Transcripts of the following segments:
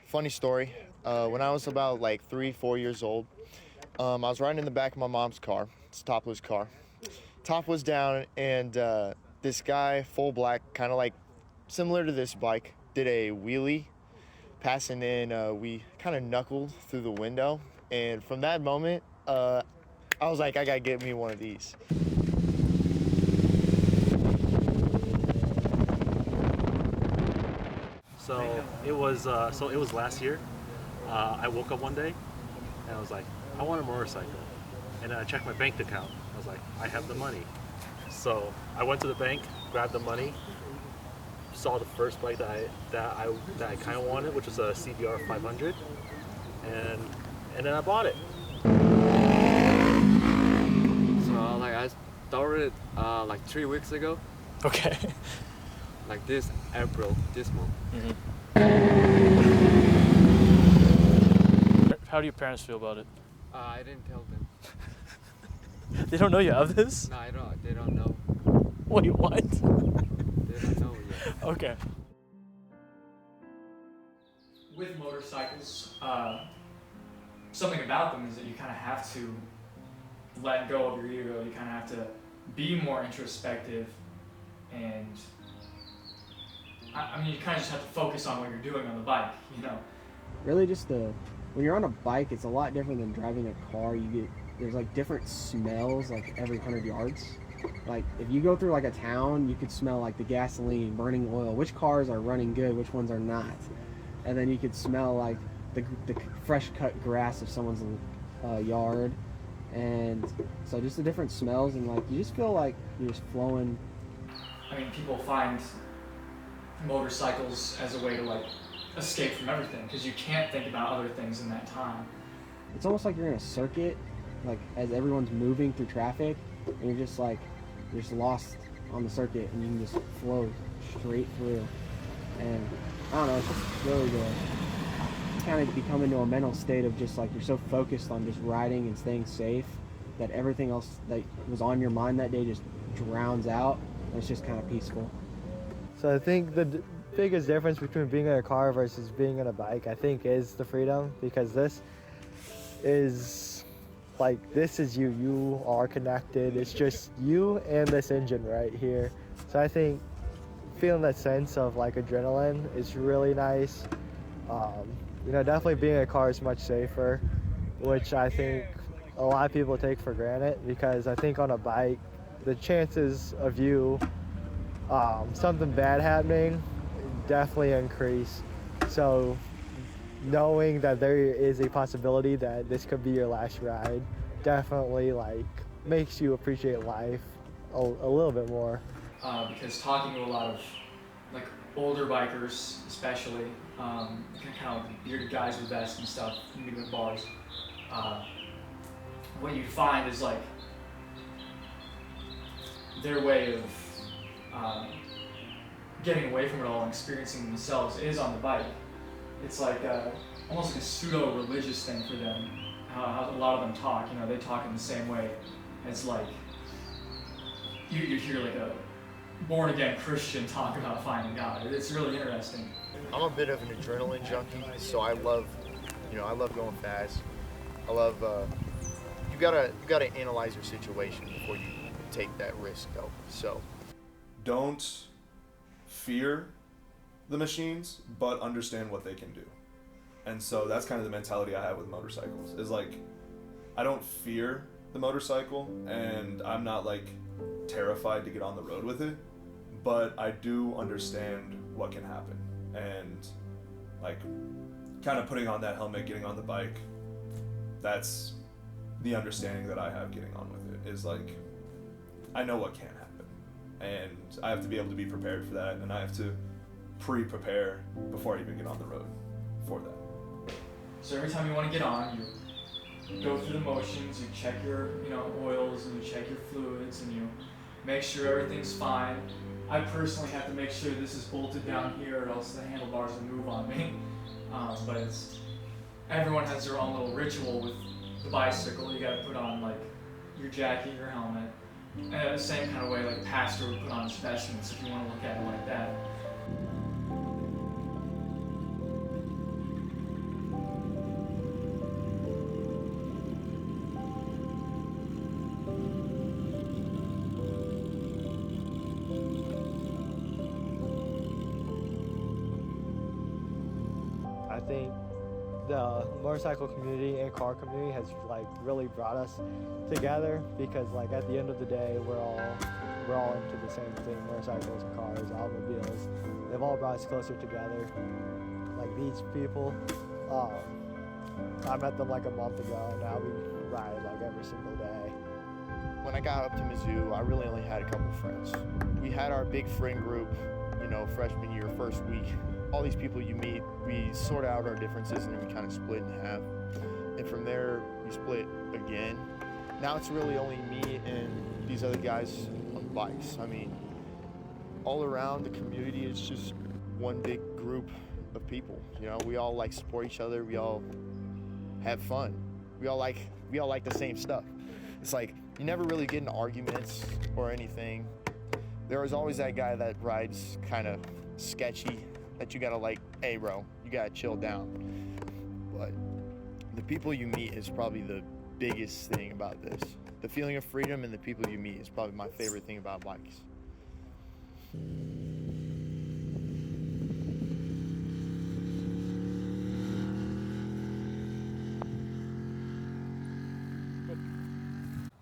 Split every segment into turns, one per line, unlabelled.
Funny story, when I was about like 3-4 years old, I was riding in the back of my mom's car. It's a topless car. Top was down, and this guy, full black, kind of like similar to this bike, did a wheelie. Passing in, we kind of knuckled through the window, and from that moment, I was like, I gotta get me one of these.
So it was last year. I woke up one day and I was like, I want a motorcycle. And then I checked my bank account. I was like, I have the money. So I went to the bank, grabbed the money, saw the first bike that I kind of wanted, which was a CBR 500, and then I bought it.
So like I started like 3 weeks ago.
Okay.
Like this April, this month.
How do your parents feel about it?
I didn't tell them.
They don't know you have this?
No, they don't know.
Wait, what?
They don't know yet.
Okay.
With motorcycles, something about them is that you kind of have to let go of your ego. You kind of have to be more introspective, and I mean, you kind of just have to focus on what you're doing on the bike, you know.
Really, when you're on a bike, it's a lot different than driving a car. There's like different smells like every 100 yards. Like if you go through like a town, you could smell like the gasoline, burning oil, which cars are running good, which ones are not. And then you could smell like the fresh cut grass of someone's yard. And so just the different smells, and like you just feel like you're just flowing.
I mean, people find motorcycles as a way to like escape from everything, because you can't think about other things in that time.
It's almost like you're in a circuit, like as everyone's moving through traffic, and you're just lost on the circuit, and you can just flow straight through. And I don't know, it's just really good. Kind of become into a mental state of just like you're so focused on just riding and staying safe that everything else that was on your mind that day just drowns out, and it's just kind of peaceful.
So I think the biggest difference between being in a car versus being on a bike, I think, is the freedom, because this is you are connected. It's just you and this engine right here. So I think feeling that sense of like adrenaline is really nice. Definitely being in a car is much safer, which I think a lot of people take for granted, because I think on a bike, the chances of you something bad happening definitely increase. So knowing that there is a possibility that this could be your last ride definitely like makes you appreciate life a little bit more.
Because talking to a lot of like older bikers, especially kind of like bearded guys with vests and stuff, meeting with bars, what you find is like their way of getting away from it all and experiencing themselves is on the bike. It's like almost like a pseudo-religious thing for them. How a lot of them talk, they talk in the same way. It's like you hear like a born-again Christian talk about finding God. It's really interesting.
I'm a bit of an adrenaline junkie, so I love going fast. I love you gotta analyze your situation before you take that risk, though. So
don't fear the machines, but understand what they can do. And so that's kind of the mentality I have with motorcycles, is like, I don't fear the motorcycle, and I'm not like terrified to get on the road with it, but I do understand what can happen. And like kind of putting on that helmet, getting on the bike, that's the understanding that I have getting on with it, is like, I know what can happen, and I have to be able to be prepared for that, and I have to pre-prepare before I even get on the road for that.
So every time you want to get on, you go through the motions, you check your oils, and you check your fluids, and you make sure everything's fine. I personally have to make sure this is bolted down here or else the handlebars will move on me. But everyone has their own little ritual with the bicycle. You gotta put on like your jacket, your helmet. The same kind of way like pastor would put on his vestments if you want to look at it like that.
I think the motorcycle community and car community has like really brought us together because like at the end of the day we're all into the same thing: motorcycles, cars, automobiles. They've all brought us closer together. Like these people, I met them like a month ago, and now we ride like every single day.
When I got up to Mizzou, I really only had a couple friends. We had our big friend group, you know, freshman year, first week. All these people you meet, we sort out our differences and then we kind of split in half. And from there, we split again. Now it's really only me and these other guys on bikes. I mean, all around the community, it's just one big group of people. You know, we all like support each other. We all have fun. We all like the same stuff. It's like you never really get in arguments or anything. There was always that guy that rides kind of sketchy that you gotta like, hey bro, you gotta chill down. But the people you meet is probably the biggest thing about this. The feeling of freedom and the people you meet is probably my favorite thing about bikes.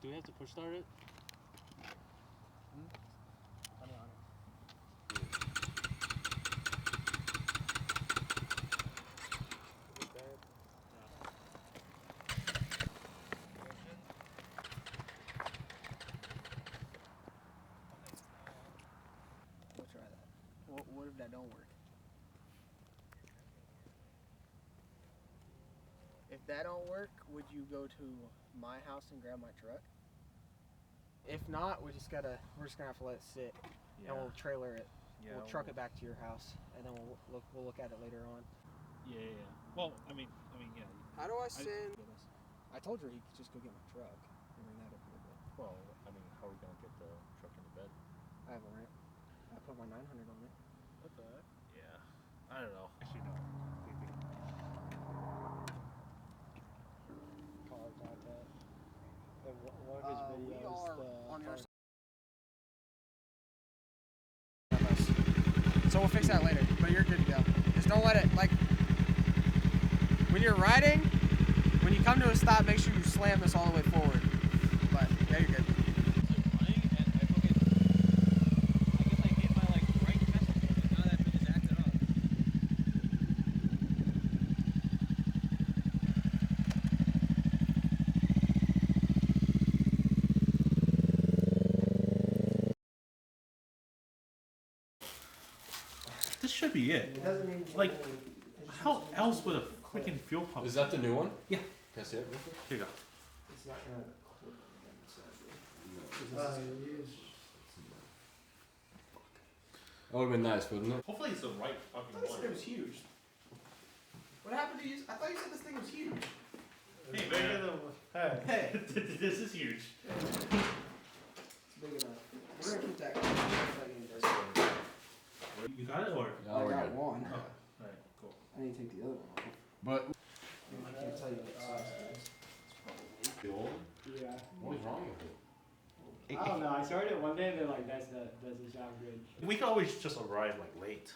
Do we have to push start it?
We'll try that. What if that don't work? If that don't work, would you go to my house and grab my truck? If not, we're just gonna have to let it sit, and we'll trailer it.
Yeah,
we'll truck it back to your house, and then we'll look at it later on.
Yeah. Well, I mean, yeah.
How do I send? I told her he could just go get my truck and bring that up here. But
Well, I mean, how are we gonna get the truck in the bed?
I have a ramp. I put my 900 on it.
What the heck? Yeah. I don't know. Actually, no.
Cars like that. And one of his
We
videos,
are
the
on your
car-
So we'll fix that later, but you're good to go. Just don't let it, like, when you're riding, when you come to a stop, make sure you slam this all the way forward. But, yeah, you're good.
This should be it. Like, how else would a freaking fuel pump?
Is that the new one?
Yeah.
Can I see it?
Here you go.
It's not gonna
That would've been nice, wouldn't it?
Hopefully it's the right fucking one.
it was huge. What happened to you? I thought you said this thing was huge.
Hey, man.
Hey.
This is huge.
It's big enough. We're gonna keep that.
You got it, or?
Yeah,
I
we're
got
good.
one.
Alright, cool.
I need to take the other one off.
But
I can't tell you what size it is.
Yeah.
what is wrong with it?
I don't know. I started it one day and they're like, that doesn't sound good.
We could always just arrive like late.